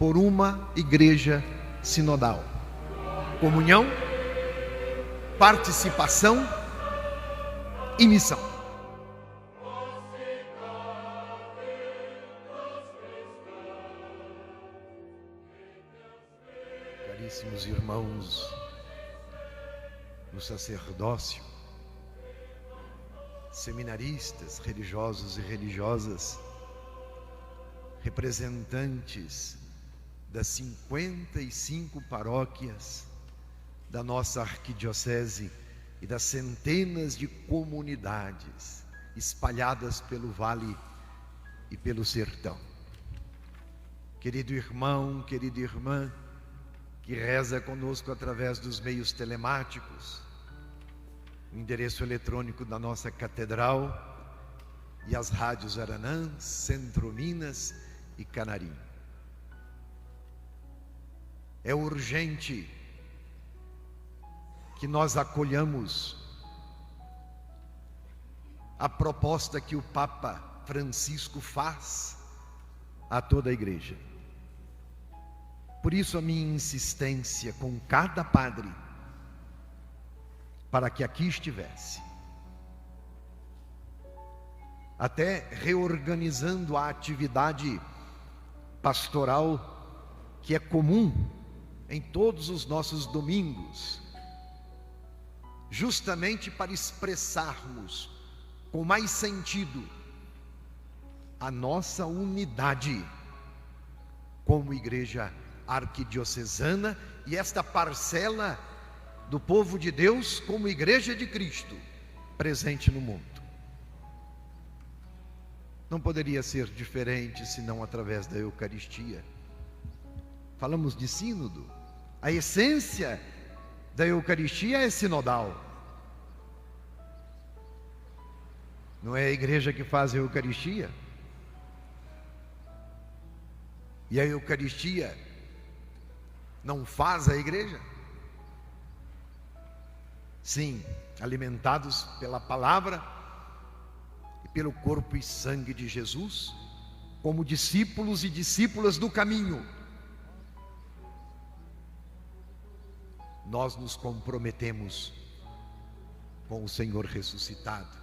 por uma igreja sinodal. Comunhão, participação e missão. Caríssimos irmãos no sacerdócio, seminaristas, religiosos e religiosas, representantes das 55 paróquias da nossa arquidiocese e das centenas de comunidades espalhadas pelo vale e pelo sertão. Querido irmão, querida irmã, que reza conosco através dos meios telemáticos, o endereço eletrônico da nossa catedral e as rádios Aranã, Centro Minas e Canarim. É urgente que nós acolhamos a proposta que o Papa Francisco faz a toda a igreja. Por isso a minha insistência com cada padre para que aqui estivesse, até reorganizando a atividade pastoral que é comum em todos os nossos domingos, justamente para expressarmos com mais sentido a nossa unidade como igreja arquidiocesana e esta parcela do povo de Deus como igreja de Cristo presente no mundo. Não poderia ser diferente senão através da Eucaristia. Falamos de sínodo. A essência da Eucaristia é sinodal. Não é a igreja que faz a Eucaristia? E a Eucaristia não faz a igreja? Sim, alimentados pela palavra e pelo corpo e sangue de Jesus, como discípulos e discípulas do caminho, nós nos comprometemos com o Senhor ressuscitado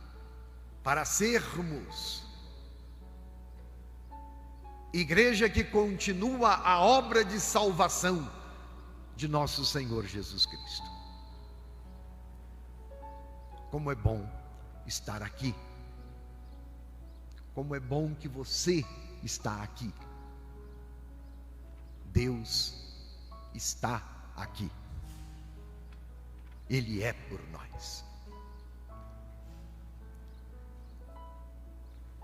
para sermos igreja que continua a obra de salvação de nosso Senhor Jesus Cristo. Como é bom estar aqui. Como é bom que você está aqui. Deus está aqui. Ele é por nós.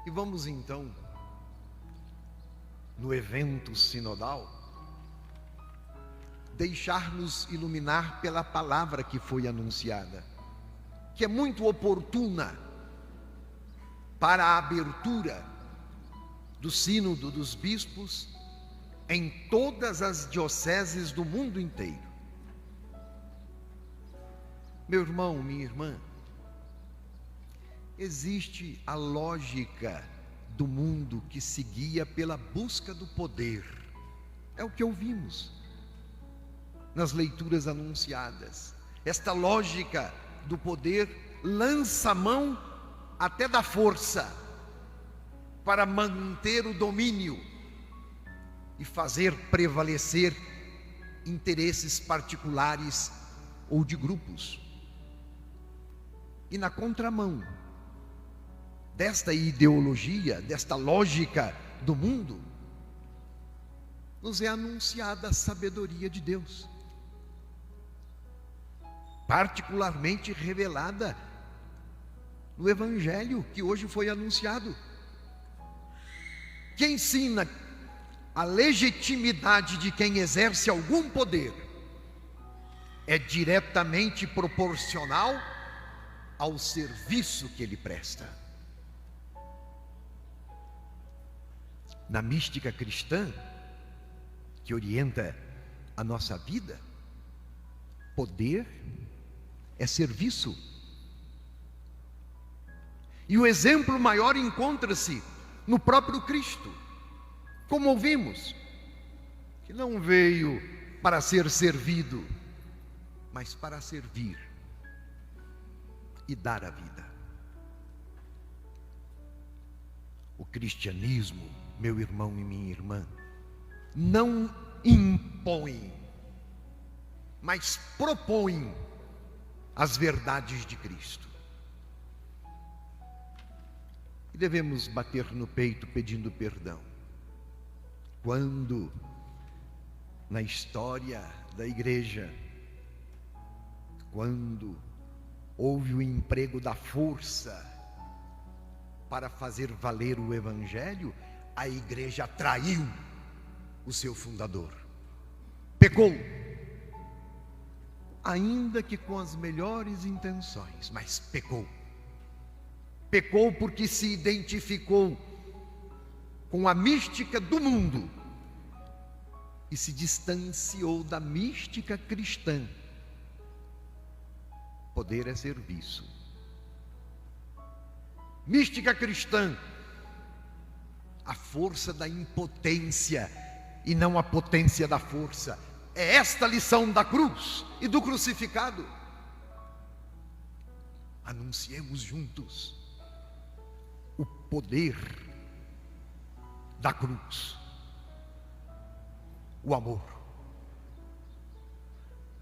E vamos então, no evento sinodal, deixar-nos iluminar pela palavra que foi anunciada, que é muito oportuna para a abertura do sínodo dos bispos em todas as dioceses do mundo inteiro. Meu irmão, minha irmã, existe a lógica do mundo que se guia pela busca do poder. É o que ouvimos nas leituras anunciadas. Esta lógica do poder lança a mão até da força para manter o domínio e fazer prevalecer interesses particulares ou de grupos. E na contramão desta ideologia, desta lógica do mundo, nos é anunciada a sabedoria de Deus, particularmente revelada no Evangelho que hoje foi anunciado, que ensina a legitimidade de quem exerce algum poder é diretamente proporcional ao serviço que ele presta. Na mística cristã, que orienta a nossa vida, poder é serviço. E o exemplo maior encontra-se no próprio Cristo. Como ouvimos, que não veio para ser servido, mas para servir e dar a vida. O cristianismo, meu irmão e minha irmã, não impõe, mas propõe as verdades de Cristo. E devemos bater no peito pedindo perdão. Quando, na história da igreja, quando houve o emprego da força para fazer valer o Evangelho, a igreja traiu o seu fundador, pecou, ainda que com as melhores intenções, mas pecou. Pecou porque se identificou com a mística do mundo e se distanciou da mística cristã. Poder é serviço. Mística cristã, a força da impotência e não a potência da força. É esta a lição da cruz e do crucificado. Anunciemos juntos o poder da cruz, o amor,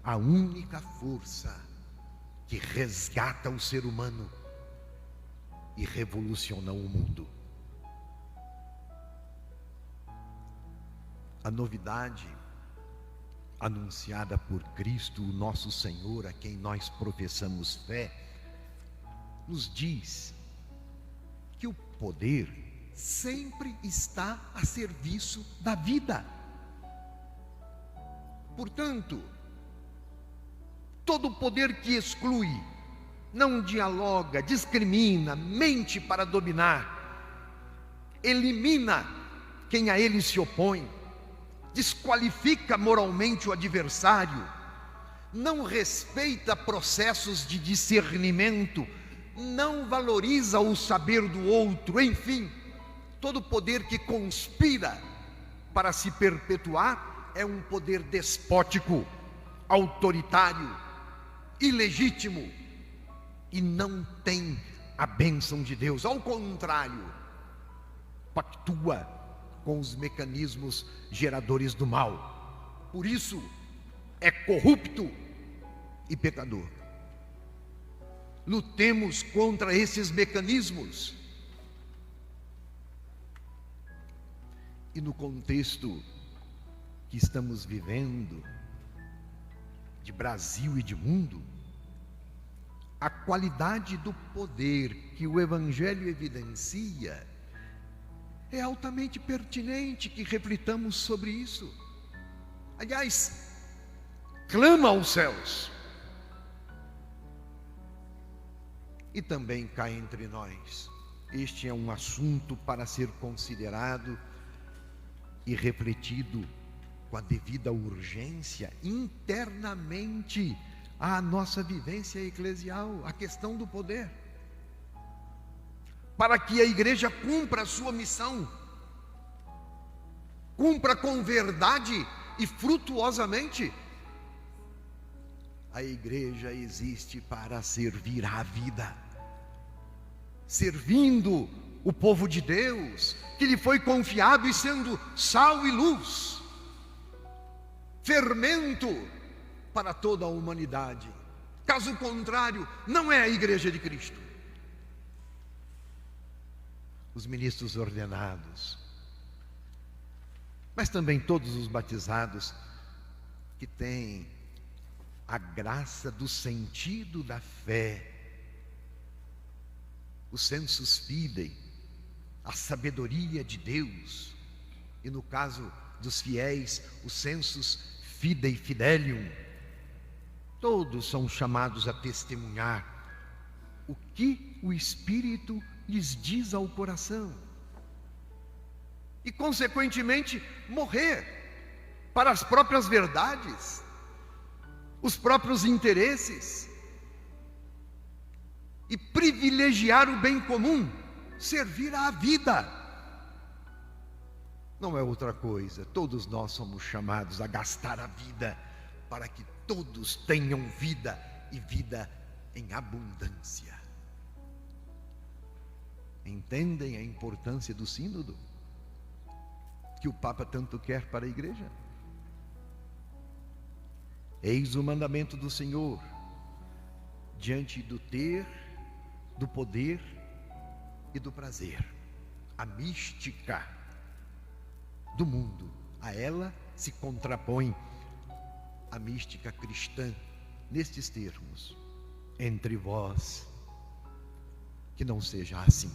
a única força que resgata o ser humano e revoluciona o mundo. A novidade anunciada por Cristo, o nosso Senhor, a quem nós professamos fé, nos diz que o poder sempre está a serviço da vida. Portanto, todo poder que exclui, não dialoga, discrimina, mente para dominar, elimina quem a ele se opõe, desqualifica moralmente o adversário, não respeita processos de discernimento, não valoriza o saber do outro, enfim, todo poder que conspira para se perpetuar é um poder despótico, autoritário, ilegítimo e não tem a bênção de Deus. Ao contrário, pactua com os mecanismos geradores do mal. Por isso, é corrupto e pecador. Lutemos contra esses mecanismos. E no contexto que estamos vivendo, de Brasil e de mundo, a qualidade do poder que o Evangelho evidencia é altamente pertinente que reflitamos sobre isso. Aliás, clama aos céus. E também cá entre nós, este é um assunto para ser considerado e refletido com a devida urgência internamente à nossa vivência eclesial, a questão do poder, para que a igreja cumpra a sua missão, cumpra com verdade e frutuosamente. A igreja existe para servir à vida, servindo o povo de Deus, que lhe foi confiado, e sendo sal e luz, fermento para toda a humanidade. Caso contrário, não é a igreja de Cristo. Os ministros ordenados, mas também todos os batizados que têm a graça do sentido da fé, o sensus fidei, a sabedoria de Deus, e no caso dos fiéis, o sensus fidei fidelium. Todos são chamados a testemunhar o que o Espírito lhes diz ao coração e, consequentemente, morrer para as próprias verdades, os próprios interesses, e privilegiar o bem comum, servir à vida. não é outra coisa. Todos nós somos chamados a gastar a vida para que todos tenham vida e vida em abundância. Entendem a importância do sínodo que o Papa tanto quer para a igreja? Eis o mandamento do Senhor, diante do ter, do poder e do prazer. A mística do mundo, a ela se contrapõe a mística cristã, nestes termos: entre vós, que não seja assim.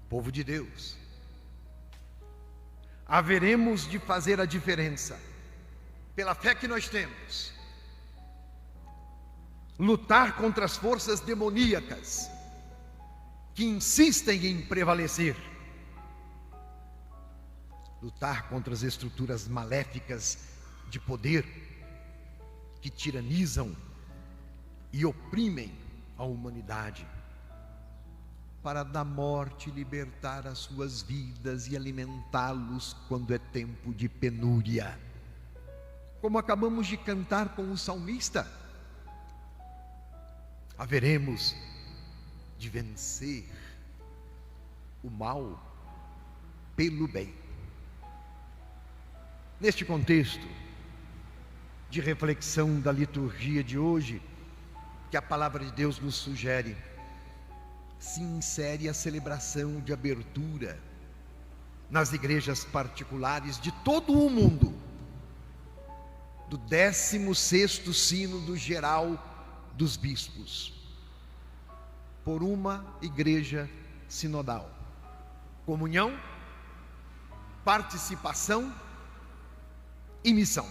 Povo de Deus, haveremos de fazer a diferença, pela fé que nós temos, lutar contra as forças demoníacas que insistem em prevalecer, lutar contra as estruturas maléficas de poder que tiranizam e oprimem a humanidade, para da morte libertar as suas vidas e alimentá-los quando é tempo de penúria. Como acabamos de cantar com o salmista, haveremos de vencer o mal pelo bem. Neste contexto de reflexão da liturgia de hoje, que a palavra de Deus nos sugere, se insere a celebração de abertura nas igrejas particulares de todo o mundo do 16º Sínodo Geral dos Bispos, por uma igreja sinodal. Comunhão, participação e missão.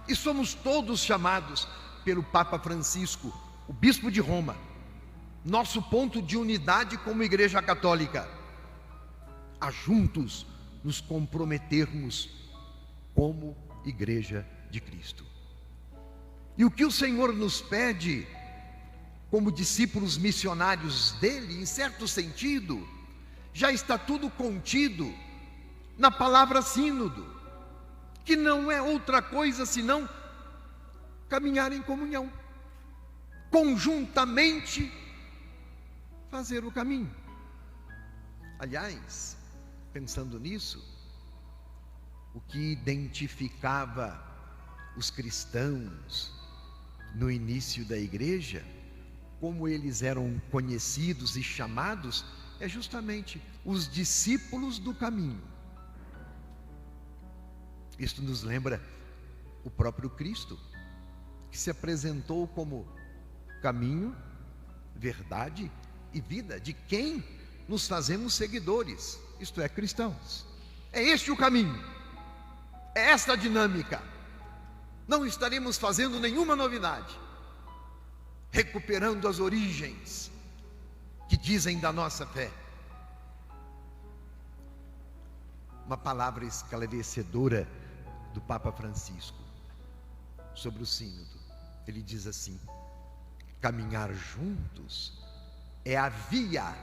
E somos todos chamados pelo Papa Francisco, o Bispo de Roma, nosso ponto de unidade como Igreja Católica, a juntos nos comprometermos como Igreja de Cristo. E o que o Senhor nos pede, como discípulos missionários dele, em certo sentido, já está tudo contido na palavra sínodo, que não é outra coisa senão caminhar em comunhão, conjuntamente fazer o caminho. Aliás, pensando nisso, o que identificava os cristãos no início da igreja, como eles eram conhecidos e chamados, é justamente os discípulos do caminho. Isto nos lembra o próprio Cristo, que se apresentou como caminho, verdade e vida, de quem nos fazemos seguidores, isto é, cristãos. É este o caminho, é esta a dinâmica. Não estaremos fazendo nenhuma novidade, recuperando as origens que dizem da nossa fé. Uma palavra esclarecedora do Papa Francisco sobre o sínodo. Ele diz assim: caminhar juntos é a via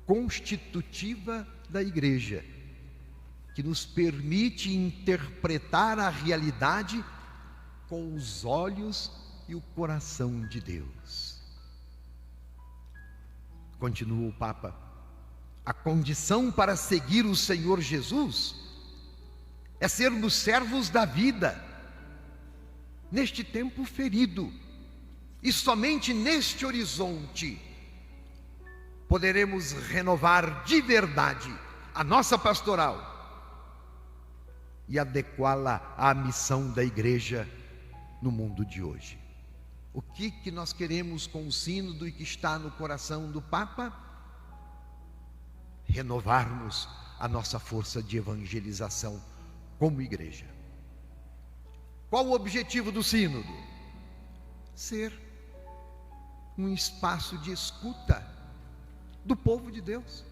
constitutiva da igreja, que nos permite interpretar a realidade com os olhos e o coração de Deus. Continua o Papa: a condição para seguir o Senhor Jesus é sermos servos da vida neste tempo ferido, e somente neste horizonte poderemos renovar de verdade a nossa pastoral e adequá-la à missão da igreja no mundo de hoje. O que nós queremos com o sínodo e que está no coração do Papa? Renovarmos a nossa força de evangelização como igreja. Qual o objetivo do sínodo? Ser um espaço de escuta do povo de Deus.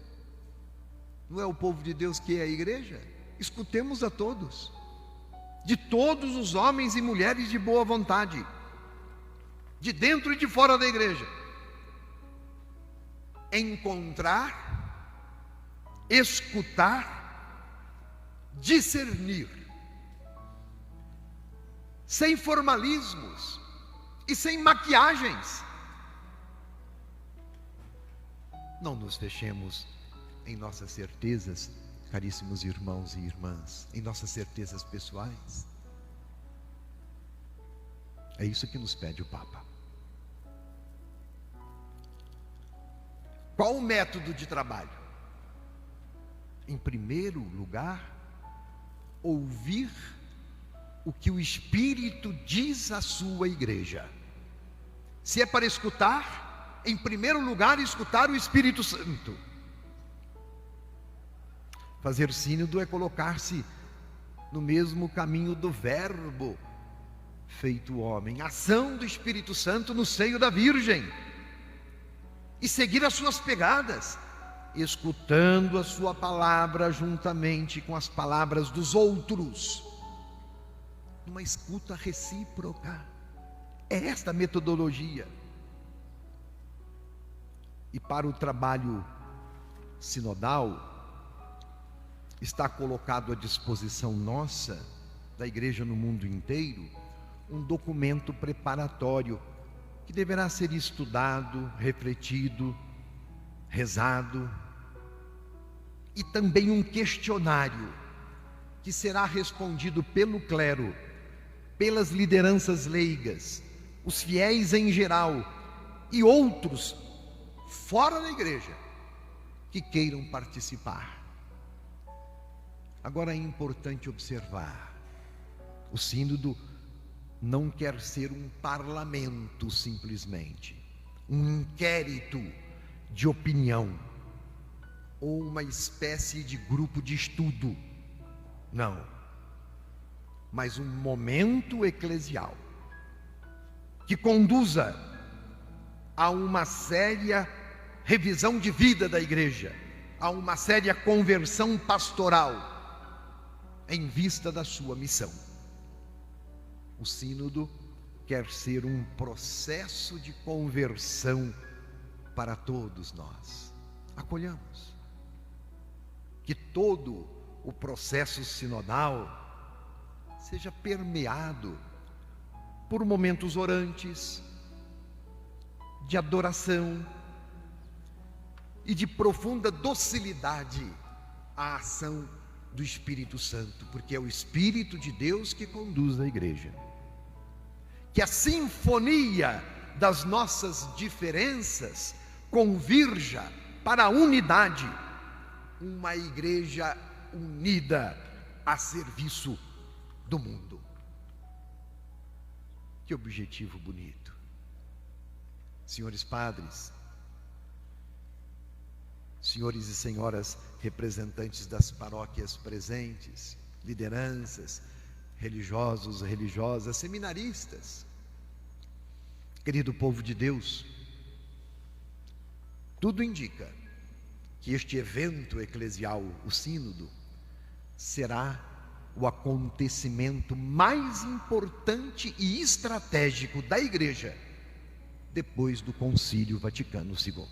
Não é o povo de Deus que é a igreja? Escutemos a todos, de todos os homens e mulheres de boa vontade, de dentro e de fora da igreja, encontrar escutar, discernir, sem formalismos e sem maquiagens. Não nos fechemos em nossas certezas, caríssimos irmãos e irmãs, em nossas certezas pessoais. É isso que nos pede o Papa. Qual o método de trabalho? Em primeiro lugar, ouvir o que o Espírito diz à sua igreja. Se é para escutar, em primeiro lugar, escutar o Espírito Santo. Fazer sínodo é colocar-se no mesmo caminho do Verbo feito homem, ação do Espírito Santo no seio da Virgem, e seguir as suas pegadas, escutando a sua palavra juntamente com as palavras dos outros, uma escuta recíproca. É esta a metodologia. E para o trabalho sinodal, está colocado à disposição nossa, da igreja no mundo inteiro, um documento preparatório que deverá ser estudado, refletido, rezado, e também um questionário que será respondido pelo clero, pelas lideranças leigas, os fiéis em geral e outros fora da igreja que queiram participar. Agora é importante observar, o sínodo não quer ser um parlamento simplesmente, um inquérito de opinião, ou uma espécie de grupo de estudo. Não, mas um momento eclesial, que conduza a uma séria revisão de vida da igreja, a uma séria conversão pastoral, em vista da sua missão. O sínodo quer ser um processo de conversão para todos nós. Acolhamos que todo o processo sinodal seja permeado por momentos orantes, de adoração e de profunda docilidade à ação do Espírito Santo, porque é o Espírito de Deus que conduz a igreja. Que a sinfonia das nossas diferenças convirja para a unidade, uma igreja unida a serviço do mundo. Que objetivo bonito. Senhores padres, senhores e senhoras representantes das paróquias presentes, lideranças, religiosos, religiosas, seminaristas, querido povo de Deus, tudo indica que este evento eclesial, o sínodo, será o acontecimento mais importante e estratégico da igreja depois do Concílio Vaticano II.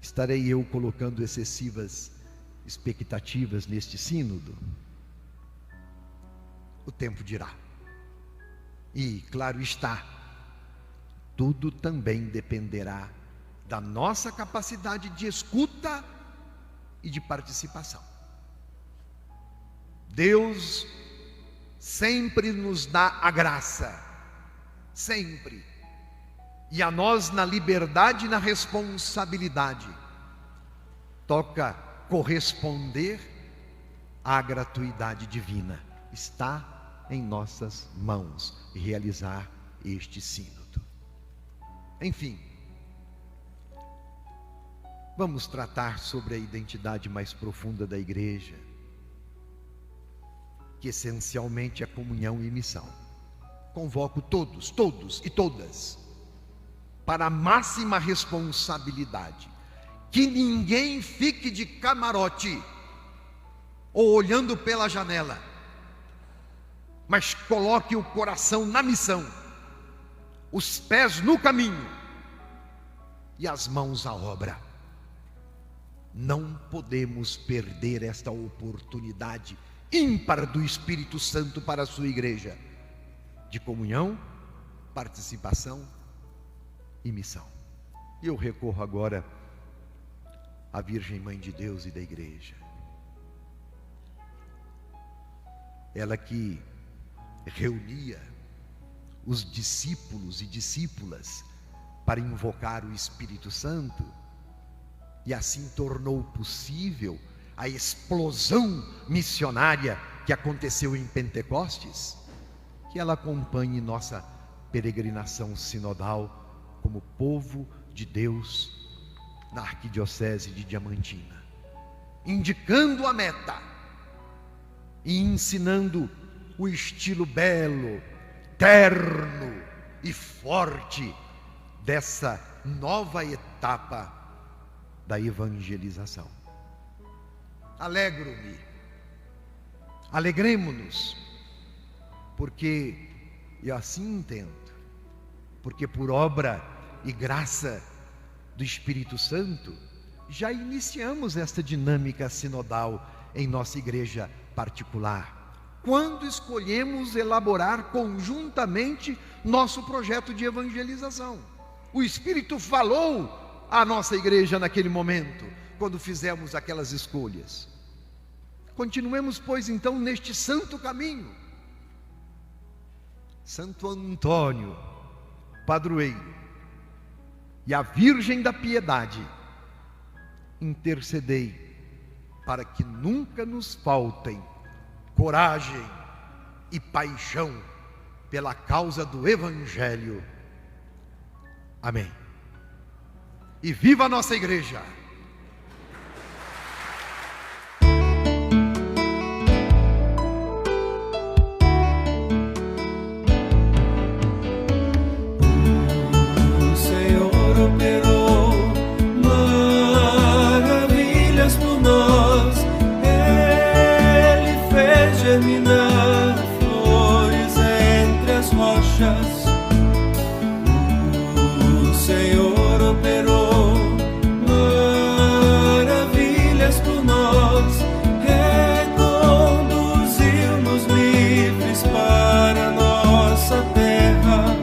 Estarei eu colocando excessivas expectativas neste sínodo? O tempo dirá. E, claro está, tudo também dependerá da nossa capacidade de escuta e de participação. Deus sempre nos dá a graça, sempre, e a nós na liberdade e na responsabilidade toca corresponder à gratuidade divina. Está em nossas mãos realizar este sínodo. Enfim, vamos tratar sobre a identidade mais profunda da igreja, que essencialmente é comunhão e missão. Convoco todos e todas para a máxima responsabilidade, que ninguém fique de camarote ou olhando pela janela, mas coloque o coração na missão, os pés no caminho e as mãos à obra. Não podemos perder esta oportunidade ímpar do Espírito Santo para a sua igreja, de comunhão, participação e missão. E eu recorro agora à Virgem Mãe de Deus e da igreja. Ela que reunia os discípulos e discípulas para invocar o Espírito Santo, e assim tornou possível a explosão missionária que aconteceu em Pentecostes, que ela acompanhe nossa peregrinação sinodal como povo de Deus na Arquidiocese de Diamantina, indicando a meta e ensinando o estilo belo, terno e forte dessa nova etapa da evangelização. Alegro-me, alegremo-nos, porque eu assim entendo, porque por obra e graça do Espírito Santo já iniciamos esta dinâmica sinodal em nossa igreja particular, quando escolhemos elaborar conjuntamente nosso projeto de evangelização. O Espírito falou à nossa igreja naquele momento, quando fizemos aquelas escolhas. Continuemos, pois, então, neste santo caminho. Santo Antônio, padroeiro, e a Virgem da Piedade, intercedei para que nunca nos faltem coragem e paixão pela causa do Evangelho. Amém. E viva a nossa igreja! O Senhor operou maravilhas por nós. Ele fez germinar flores entre as rochas. O Senhor operou maravilhas por nós, reconduziu-nos livres para nossa terra.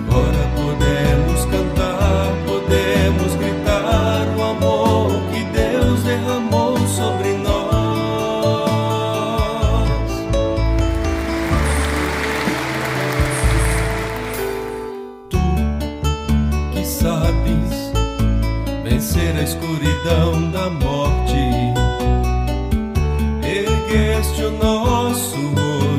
Agora podemos cantar, podemos gritar o amor que Deus derramou sobre nós. Tu que sabes vencer a escuridão da morte, ergueste o nosso rosto